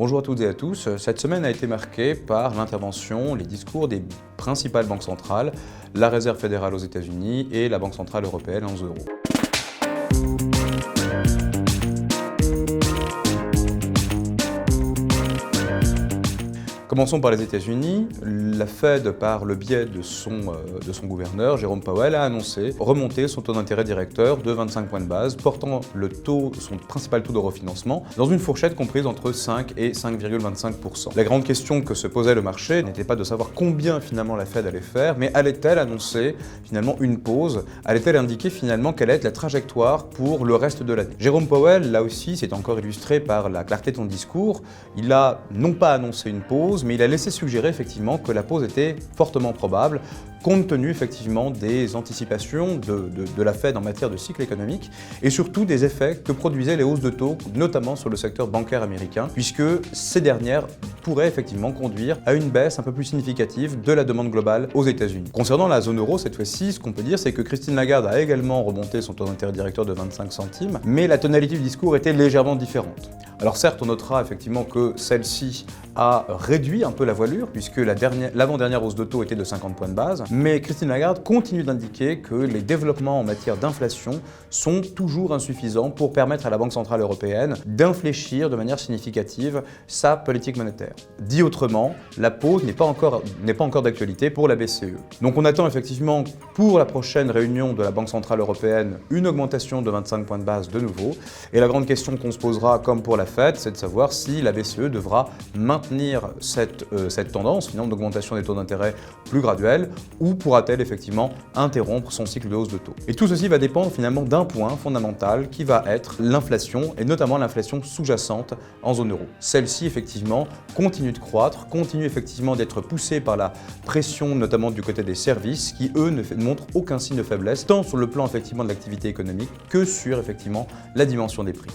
Bonjour à toutes et à tous. Cette semaine a été marquée par l'intervention, les discours des principales banques centrales, la Réserve fédérale aux États-Unis et la Banque centrale européenne en zone euro. Commençons par les États-Unis. La Fed, par le biais de son gouverneur, Jérôme Powell, a annoncé remonter son taux d'intérêt directeur de 25 points de base, portant son principal taux de refinancement dans une fourchette comprise entre 5 et 5,25%. La grande question que se posait le marché n'était pas de savoir combien finalement la Fed allait faire, mais allait-elle annoncer finalement une pause? Allait-elle indiquer finalement quelle allait être la trajectoire pour le reste de l'année? Jérôme Powell, là aussi, c'est encore illustré par la clarté de son discours. Il a non pas annoncé une pause, mais il a laissé suggérer effectivement que la pause était fortement probable, compte tenu effectivement des anticipations de la Fed en matière de cycle économique et surtout des effets que produisaient les hausses de taux, notamment sur le secteur bancaire américain, puisque ces dernières pourraient effectivement conduire à une baisse un peu plus significative de la demande globale aux États-Unis. Concernant la zone euro, cette fois-ci, ce qu'on peut dire, c'est que Christine Lagarde a également remonté son taux d'intérêt directeur de 25 centimes, mais la tonalité du discours était légèrement différente. Alors certes, on notera effectivement que celle-ci a réduit un peu la voilure, puisque l'avant-dernière hausse de taux était de 50 points de base, mais Christine Lagarde continue d'indiquer que les développements en matière d'inflation sont toujours insuffisants pour permettre à la Banque centrale européenne d'infléchir de manière significative sa politique monétaire. Dit autrement, la pause n'est pas encore d'actualité pour la BCE. Donc on attend effectivement pour la prochaine réunion de la Banque centrale européenne une augmentation de 25 points de base de nouveau, et la grande question qu'on se posera, comme pour la Fed, c'est de savoir si la BCE devra maintenir cette tendance finalement d'augmentation des taux d'intérêt plus graduelle, ou pourra-t-elle effectivement interrompre son cycle de hausse de taux. Et tout ceci va dépendre finalement d'un point fondamental qui va être l'inflation, et notamment l'inflation sous-jacente en zone euro. Celle-ci effectivement continue de croître, continue effectivement d'être poussée par la pression notamment du côté des services qui eux ne montrent aucun signe de faiblesse, tant sur le plan effectivement de l'activité économique que sur effectivement la dimension des prix.